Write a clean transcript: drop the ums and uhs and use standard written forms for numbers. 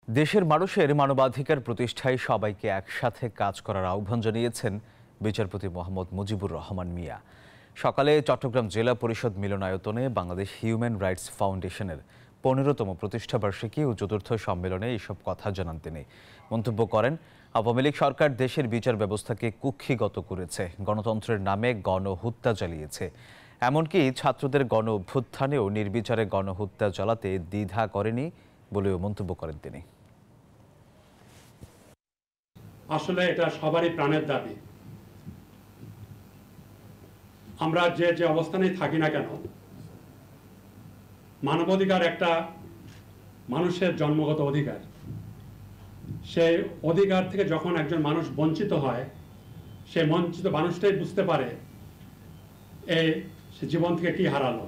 দেশের মানুষের মানবাধিকার প্রতিষ্ঠায় সবাইকে একসাথে কাজ করার আহ্বান জানিয়েছেন বিচারপতি মোহাম্মদ মুজিবুর রহমান মিয়া। সকালে চট্টগ্রাম জেলা পরিষদ মিলনায়তনে বাংলাদেশ হিউম্যান রাইটস ফাউন্ডেশনের 15তম প্রতিষ্ঠাবার্ষিকী ও চতুর্থ সম্মেলনে এসব কথা জানান তিনি। মন্তব্য করেন, আওয়ামী লীগ সরকার দেশের বিচার ব্যবস্থাকে কুক্ষিগত করেছে, গণতন্ত্রের নামে গণহত্যা চালিয়েছে, এমনকি ছাত্রদের গণ অভ্যুত্থানেও নির্বিচারে গণহত্যা চালাতে দ্বিধা করেনি বলেও মন্তব্য করেন তিনি। আসলে এটা সবারই প্রাণের দাবি। আমরা যে অবস্থানেই থাকি না কেন, মানবাধিকার একটা মানুষের জন্মগত অধিকার। সেই অধিকার থেকে যখন একজন মানুষ বঞ্চিত হয়, সেই বঞ্চিত মানুষটাই বুঝতে পারে সে জীবন থেকে কি হারালো।